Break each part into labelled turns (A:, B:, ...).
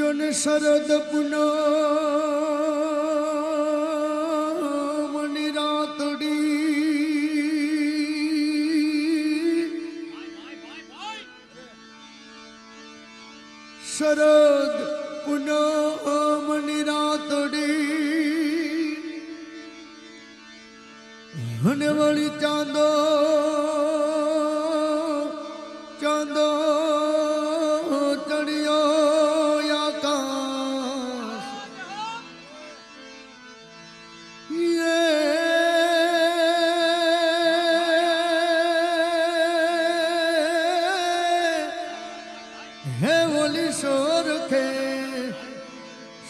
A: જન શરદ પૂનમની રાતડી શરદ પૂનમની રાતડી અને વળી ચાંદો ચાંદો ચડિયો આકાશ હે ઓલી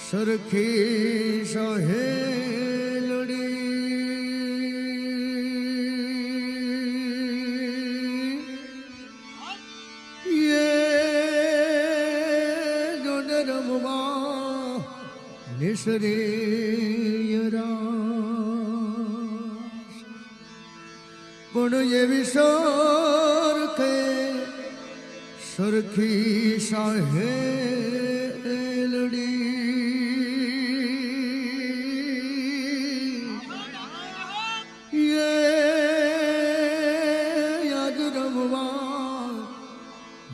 A: સરખી સહેલડી નિસરેયરાસ પણ એવી સરખી સાહેલડી યાદ રમવા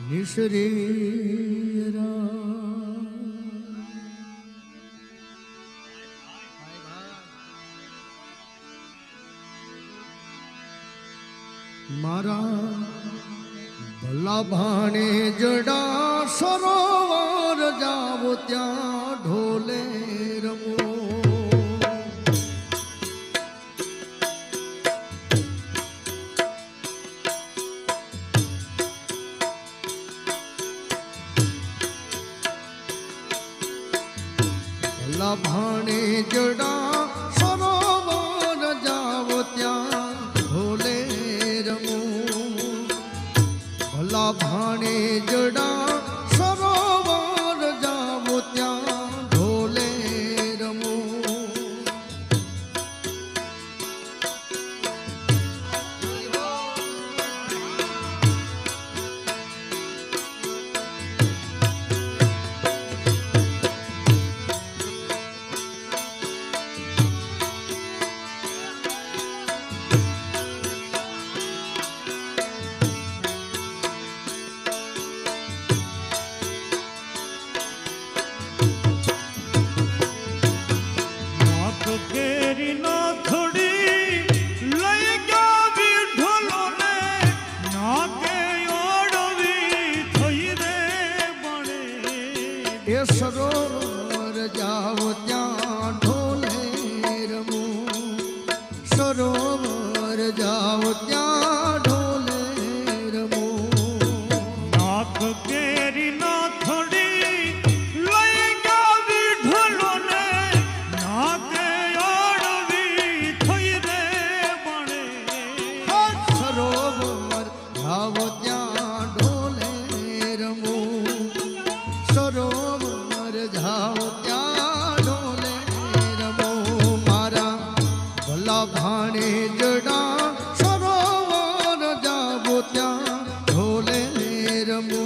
A: નિસરેયરાસ મારા ભલા ભાણે જડા સરોવર જાવો ત્યાં ઢોલે રમો ભલા ભાણે જડા સરોવર જાવો ત્યાં ઢોલે ભલા ભાણે જડા સરોવર જાવો ત્યાં ઢોલે રમો સરોવર જાવો ત્યાં ઢોલે રમો સરોવર જાવો ત્યાં ઢોલે રમો
B: નાક કેરી ના થોડી લઈ ગાવી ઢોલો ને નાકે ઓળવી થઈ રે બણે
A: સરોવર જાવો ત્યાં ઢોલે રમો સરોવર જાઓ ત્યાં ઢોલે રમો મારા ભલા ભાણે જડા સરોવર જાઓ ત્યાં ઢોલે રમો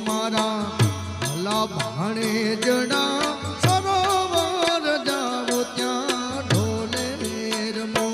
A: મારા ભલા ભાણે જડા સરોવર જાઓ ત્યાં ઢોલે રમો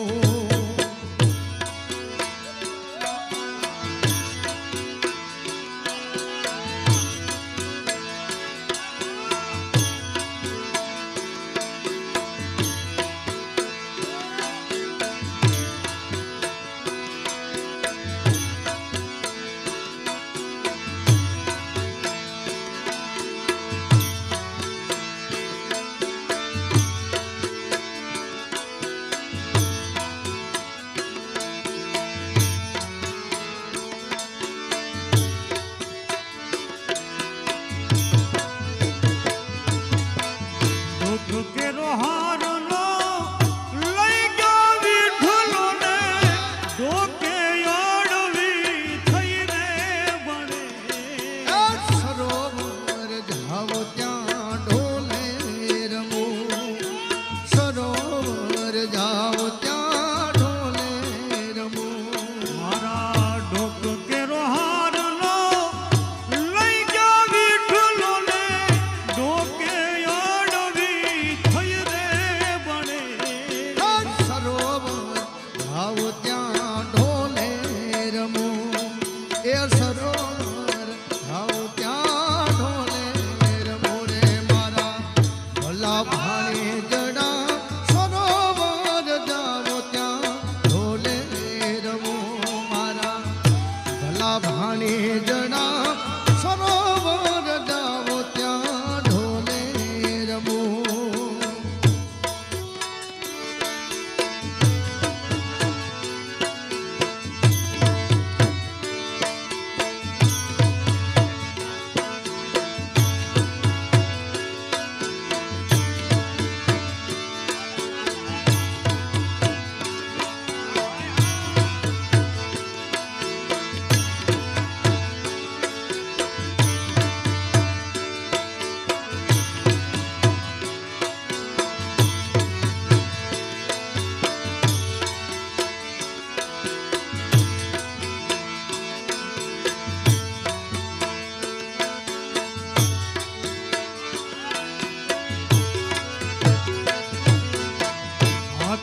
B: ઢોકે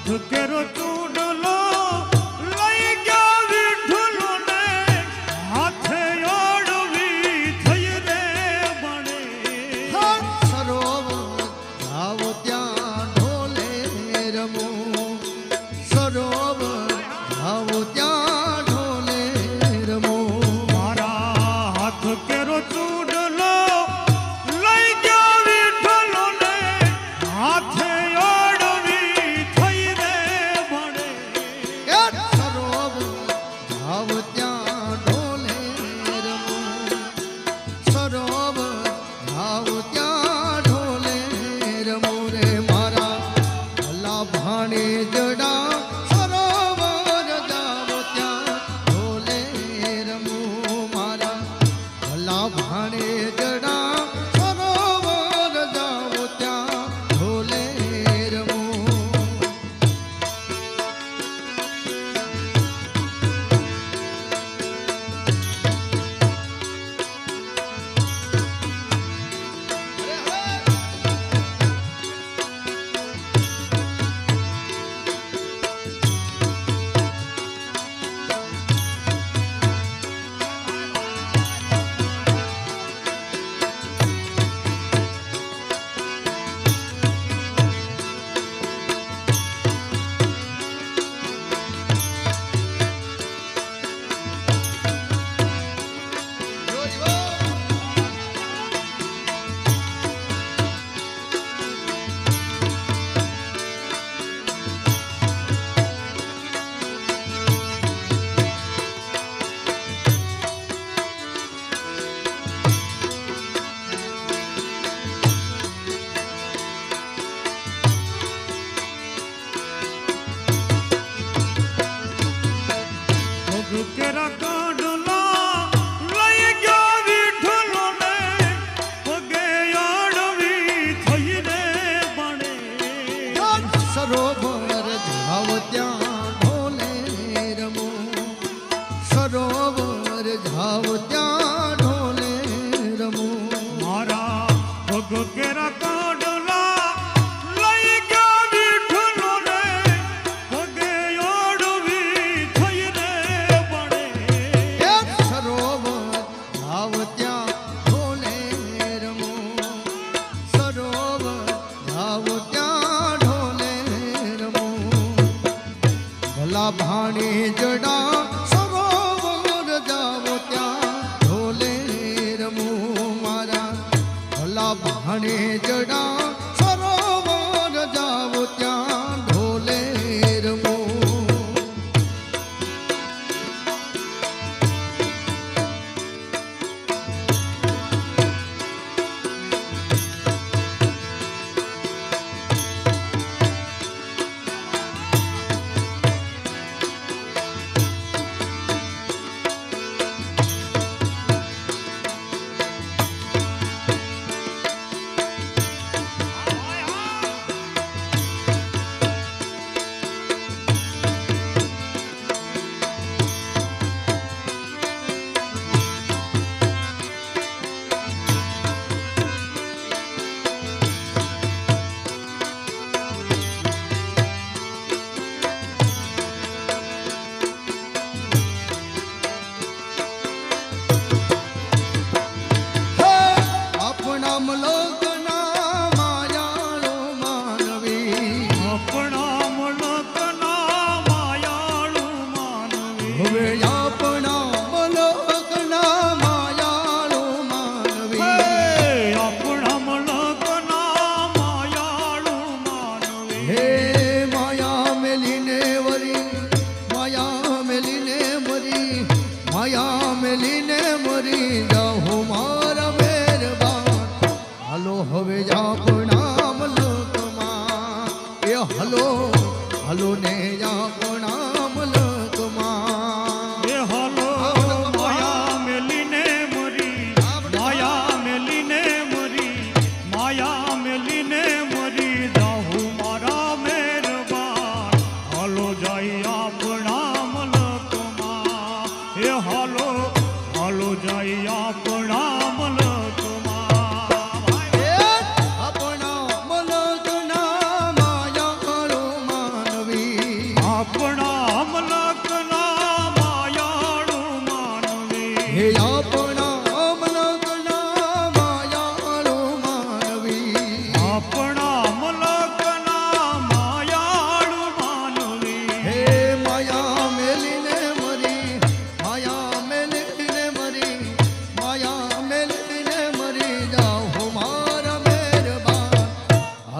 B: હાથ કેરો ચૂડલો લઈ ગયા વિઠ્ઠલો ને હાથે ઓળવી થઈ રે બણે
A: સરોવર જાવ ત્યાં ઢોલે રમો સરોવર જાવ ત્યાં ઢોલે રમો
B: મારા હાથ કેરો ચૂડલો લઈ ગયા વિઠ્ઠલો ને હાથે ઓળવી થઈ રે બણે
A: એ સરોવર જાવ ત્યાં ઢોલે રમો સરોવર જાવ ત્યાં ઢોલે રમો રે મારા ભલા ભાણે જડા સરોવર જાવ ત્યાં ઢોલે રમો મારા ભલા ભાણે જડા સરોવર જાવ ત્યાં ઢોલે રમો
B: કેરા કાઢલા લઈ ગયા વિઠ્ઠલો ને પગે આડવી થઈ રે બણે
A: સરોવર જાવ ત્યાં ઢોલે રમો સરોવર જાવ ત્યાં ઢોલે રમો
B: મારા પગ કેરા કાઢલા લઈ ગયા વિઠ્ઠલો ને પગે આડવી થઈ રે બણે
A: એ સરોવર જાવ ત્યાં ઢોલે રમો સરોવર જાવ ત્યાં ઢોલે રમો ભલા ભાણે જડા સરોવર જાવ ત્યાં ઢોલે રમો મારા ભલા ભાણે જડા સરોવર જાવ ત્યાં ઢોલે રમો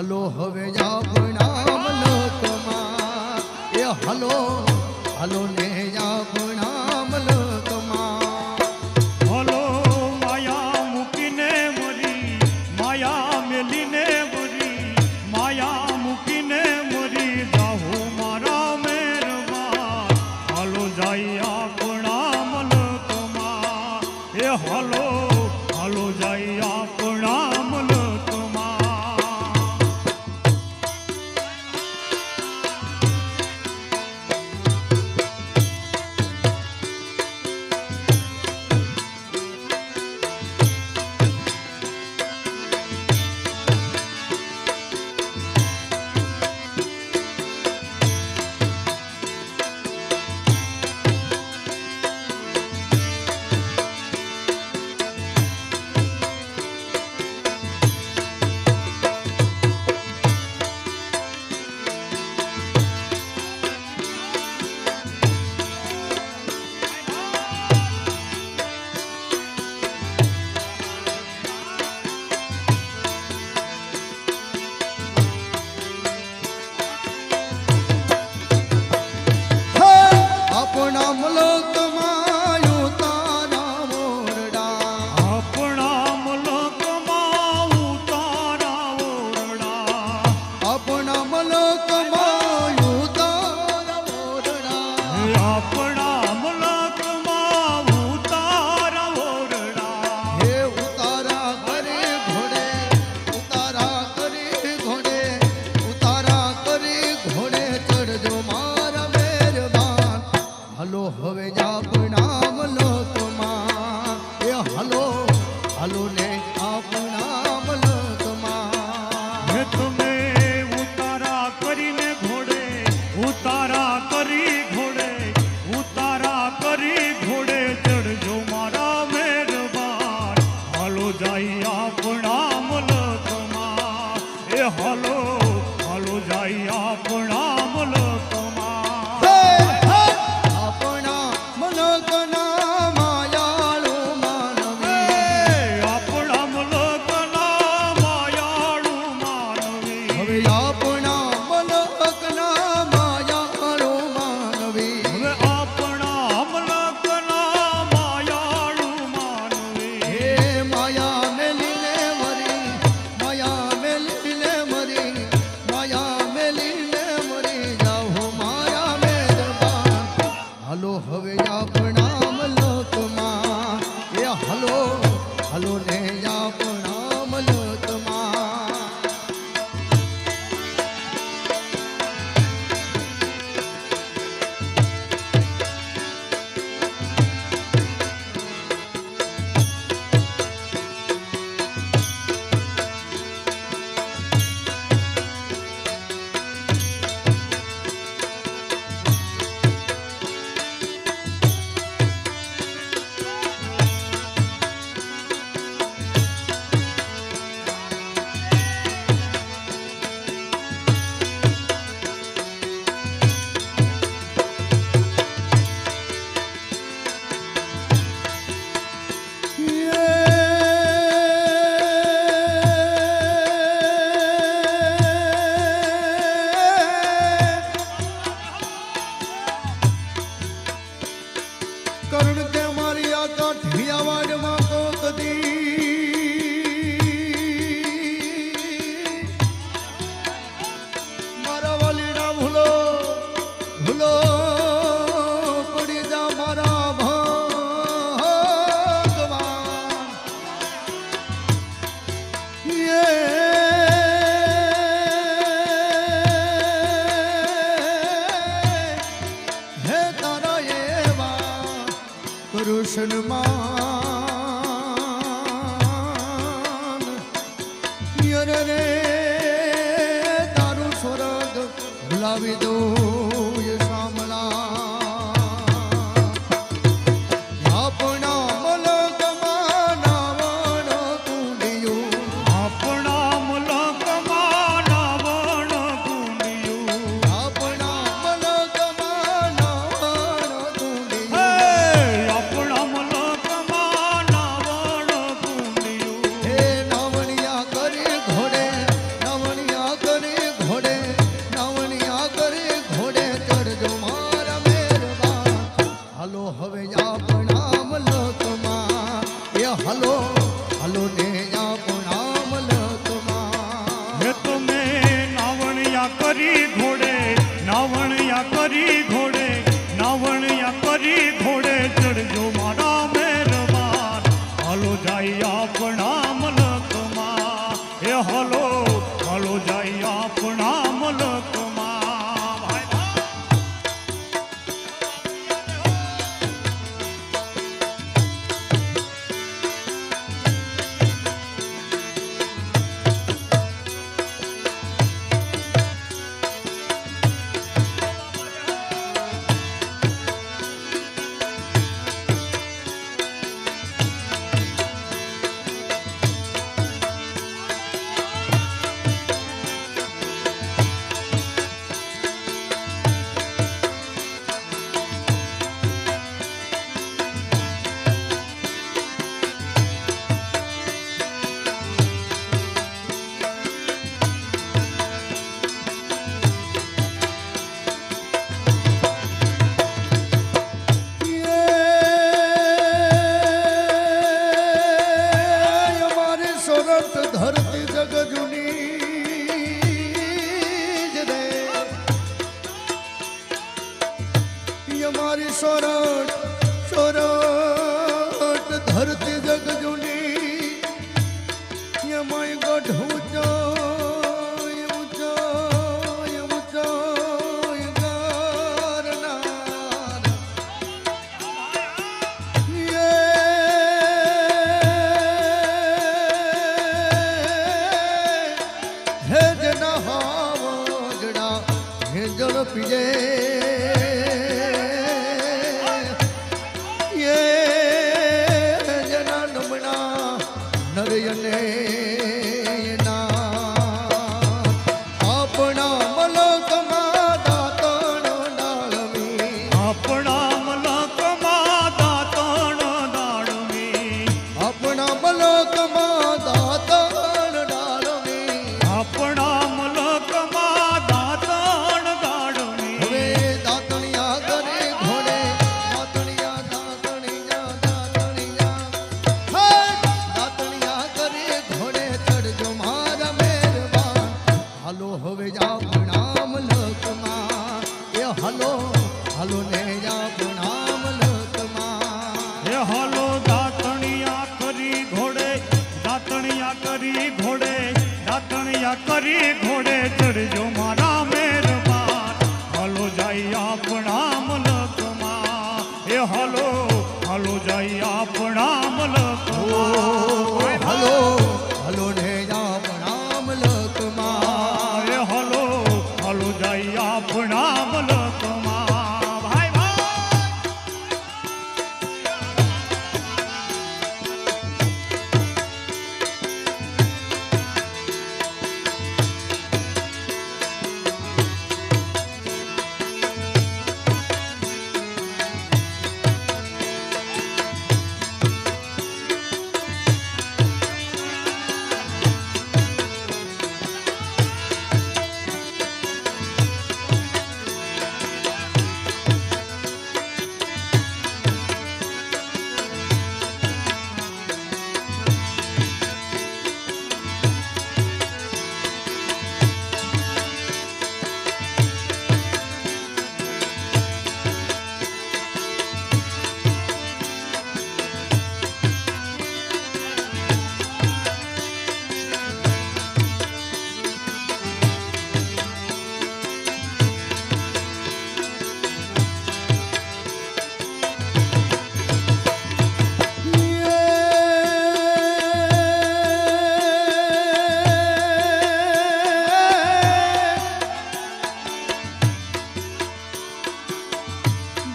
A: હલો હવે આપણા મલકમાં એ હલો હલો ને આપણા મલકમાં
B: હલો માયા મૂકીને મરી માયા મેલીને મરી માયા મૂકીને મરી જાહુ મારા મેરબાન હાલો જાય આપણા મલકમાં એ હાલો હાલો જાય આપણા મલકમાં
A: આપણા મલકમાં ઉતારા મોરડા
B: આપણા મલકમાં ઉતારા ઓરડા
A: આપણા મલકમાં ઉતારા મોરડા
B: આપણા મલકમાં ઉતારા ઓરડા
A: હે ઉતારા કરે ઘોડે ઉતારા કરે ઘોડે ઉતારા કરે ઘોડે ચડજો મારા મહેરબાન હલો હવે આપણા મલકમાં એ હલો હલો ને આપણા મલકમાં
B: હે તમે ઉતારા કરીને ઘોડે ઉતારા કરી ઘોડે ઉતારા કરી ઘોડે ચડજો મારા મહેરબાન હાલો જાય આપણા મલકમાં એ હાલો હાલો જાય આપણા મલકમાં
A: આપણા મલકના માયાળુ માનવી
B: આપણા મલકના માયાળુ માનવી
A: હવે આપણા મલકના માયાળુ માનવી
B: હવે આપણા મલકના માયાળુ માનવી
A: હે માયા મેલીને મરી માયા મેલીને મરી માયા મેલીને મરી જાઓ મારા મહેરબાન હલો હવે આપણા મલકમાં એ હલો હલો ને આપણા મલકમાં કરુણ તે મારી આ કાઠિયા વાડમાં કોક દી મારા વાલીના ભૂલો ભૂલો પડી જા મારા ભગવાન હે તારા એવા કૃષ્ણમાન યરે રે તારું સ્વર્ગ ભૂલાવી દો એ શામળા આપણા મલકમાં નાવણ કુંડિયું
B: આપણા મલકમાં નાવણ કુંડિયું
A: આપણા મલકમાં નાવણ કુંડિયું
B: હે આપણા મલકમાં નાવણ કુંડિયું
A: હે નવણિયા કરી ઘોડે નવણિયા
B: હાલો જાય આપણા મલકમાં ભાઈ
A: ધરતી જગ જૂની જ રે અમારી સોરઠ સોરઠ ધરતી જગ જૂની એમાંય ગઢ ઊંચો ઊંચો ઊંચો ગારનાર પીજે એ જના નમણા નરયને આપણા મલકમાં દાતણ ડાળવી
B: આપણા મલકમાં દાતણ દાળવી
A: આપણા મલકમાં દાતણ ડાળવી
B: આપણા મલકમાં દાતણ
A: હવે દાતણિયા કરે ઘોડે દાતણિયા દાતણિયા દાતણિયા દાતણિયા કરે ઘોડે ચડજો મારા મહેરબાન હાલો હવે આપણા મલકમાં એ હાલો હાલો ને આપણા મલકમાં
B: હે હાલો દાતણિયા કરી ઘોડે દાતણિયા કરી ઘોડે દાતણિયા કરી ઘોડે ચડજો મારા મહેરબાન હાલો જાય આપણા મલકમાં હે હાલો હાલો જાય આપણા મલકમાં
A: હાલો હાલો ને આપણા મલકમાં
B: હે હાલો હાલો જાય આપણા મલકમાં ભાઈ ભાઈ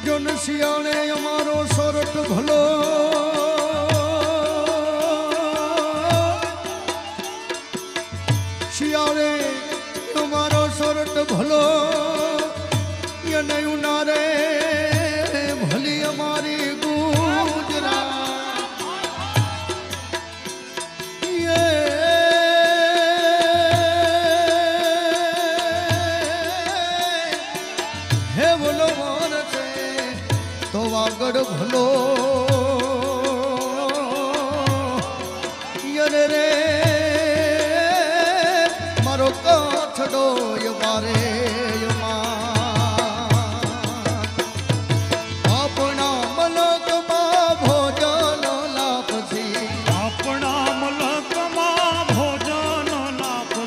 A: જન શિયાળે અમારો સોરઠ ભલો શિયાળે અમારો સોરઠ ભલો એને ઉનારે ભલી અમારી ગુજરાત હે બોલો મોર છે તો વાગડ ભલો યરે રે મારો કાઠડો યવારે આપણા મલકમાં ભોજન લાપસી
B: આપણા મલકમાં ભોજન લાપસી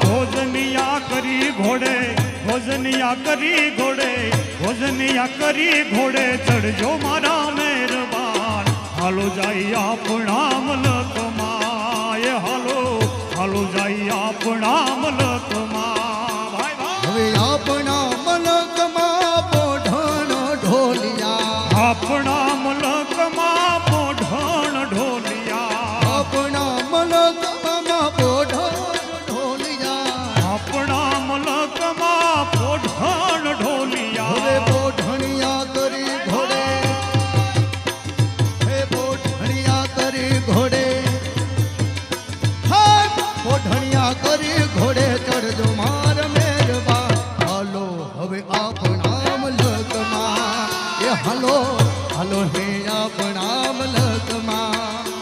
B: ભોજનિયા કરી ઘોડે ભોજનિયા કરી ઘોડે ભોજનિયા કરી ઘોડે ચડજો મારા મહેરબાન હાલો જાય આપણા મલકમાં એ હાલો હાલો જાય આપણા મલકમાં ભાઈ ભાઈ
A: હવે આપણા મલકમાં પોઢણ ઢોલિયા
B: આપણા મલકમાં પોઢણ ઢોલિયા
A: આપણા મલકમાં પોઢણ ઢોલિયા
B: આપણા મલકમાં પોઢણ ઢોલિયા
A: હવે પોઢણિયા કરી ઘોડે હે પોઢણિયા કરી ઘોડે હા પોઢણિયા કરી ઘોડે ચડજો માર મહેરબાન હાલો હવે આપણા મલકમાં એ હાલો હાલો હે આપણા મલકમાં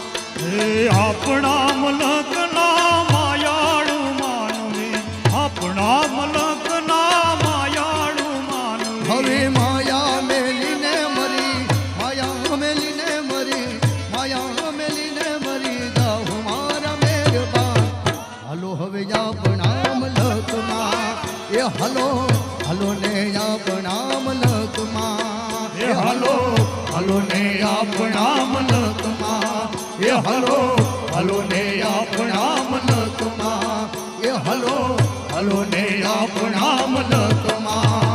B: હે આપણા મલકના માયાળુ માનવી આપણા મલકના માયાળુ માનવી
A: હવે માયા મેલીને મરી માયા મેલીને મરી માયા મેલીને મરી જાઉં મારા મહેરબાન હાલો હવે આપણા મલકમાં એ હાલો હાલો ને આપણા મલકમાં
B: એ હાલો હાલો ને આપણા
A: મલકમાં એ હાલો હાલો ને આપણા મલકમાં એ હાલો હાલો ને આપણા મલકમાં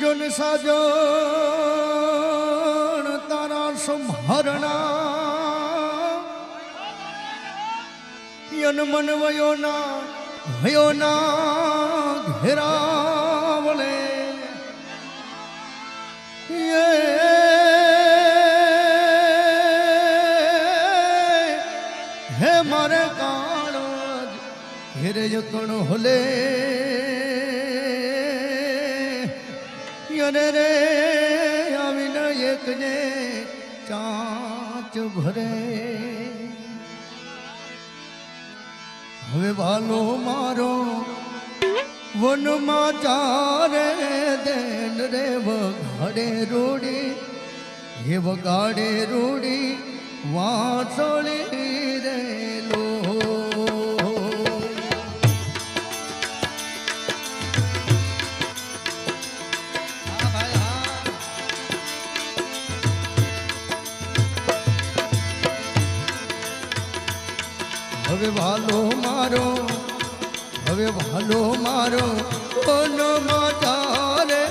A: જન સાજણ તારા સંહરણા યન મન વયોના ઘેરાવળે હે મારે કાળ ઘેરે યતણ હોલે યને રે આવીને એકને ચાંચ ભરે હવે વાલો મારો વનમાં ચારે દેન રે વગાડે રૂડી હે વગાડે રૂડી વાસળી રે લો હવે વાલો મારો વનમાં ચારે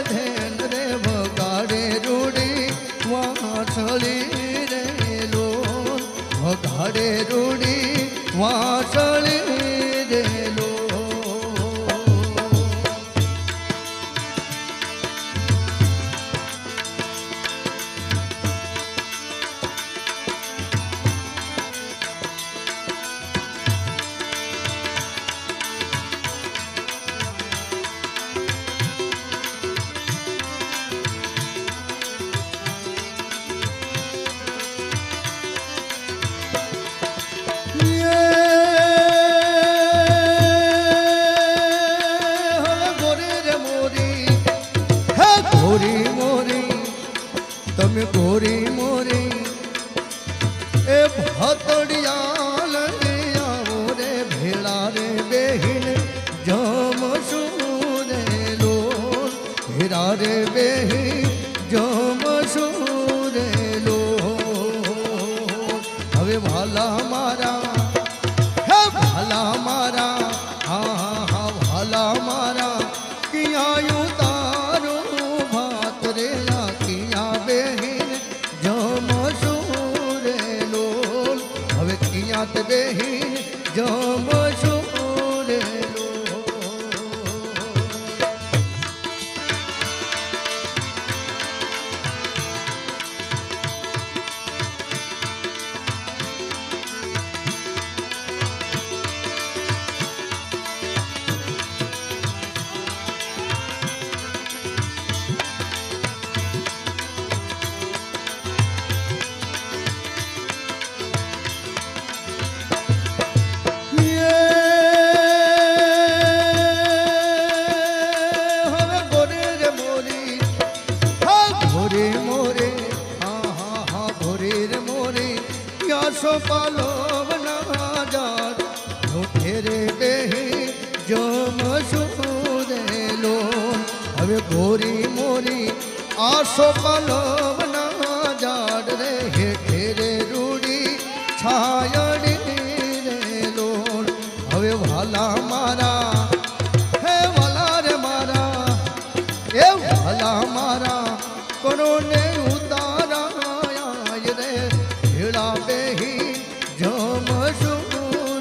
A: ધેન રે વગાડે રૂડી વાસળી રે લો વગાડે રૂડી વાસળી રે લો તમે ગોરી મોરી એ ભાતડિયા લઈ આવો રે ભેળા રે બેહીન જમશું રે લો ભેળા રે બેહી જમશું રે લો હવે વાલા મારા હે વાલા મારા હા હા વાલા મારા કિયાં ઉતારું ભાત રે કિયાં બેહીન જમશું રે લોલ હવે કિયાં બેહીન જમશું રે લોલ ગોરી મોરી આસો પલવના જાડ રે હેઠે રે રૂડી છાયડી રે લોલ હવે વાલા મારા હે વાલા રે મારા એ વાલા મારા કોને ઉતારાય રે ભેળા બેહી જમશું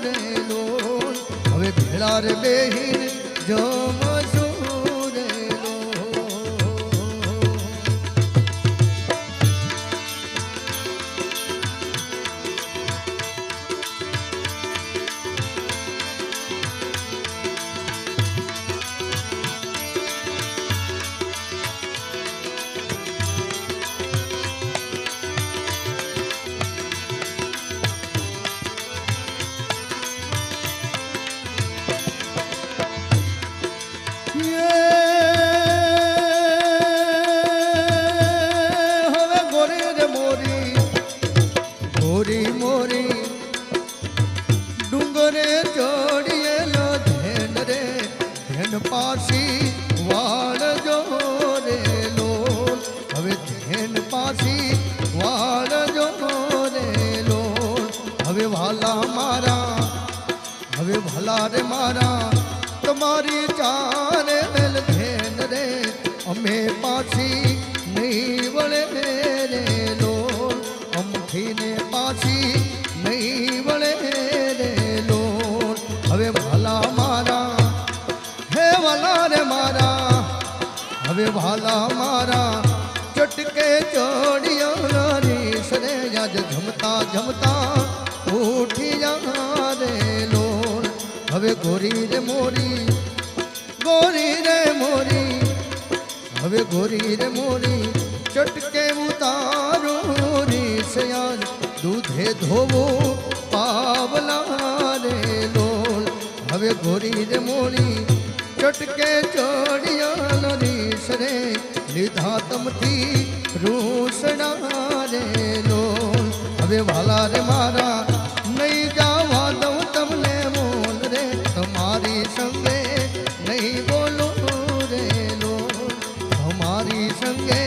A: રે લોલ હવે ભેળા રે બેહી જમશું રે લોલ હવે ગોરી રે મોરી ગોરી મોરી ડુંગરે ચડીએલો ધેન રે ધેન પાસી વાળ જો રે લોલ હવે ધેન પાસી વાળ જો રે લોલ હવે વાલા મારા હવે ભલા રે મારા તમારી ચારે મેલ ધેન રે અમે પાછી નહીં વળે રે લોલ અમથીને પાછી નહીં વળે રે લોલ હવે ભાલા મારા હે વાલા રે મારા હવે ભાલા મારા ચટકે ચડિયા રીસ રે યાદ જમતા જમતા ઉઠી જા રે લોલ હવે ગોરી રે મોરી ગોરી રે મોરી હવે ગોરી રે મોરી ચટકે ઉતારો રીસયાન દૂધે ધોવો પાવલા રે લોલ હવે ગોરી રે મોરી ચટકે ચડિયા રીસ રે લીધા તમથી રૂસડા રે લોલ હવે વાલા રે મારા નહીં જાવા દઉં તમને મોલ રે તમારી સંગે નહીં બોલો રે લોલ તમારી સંગે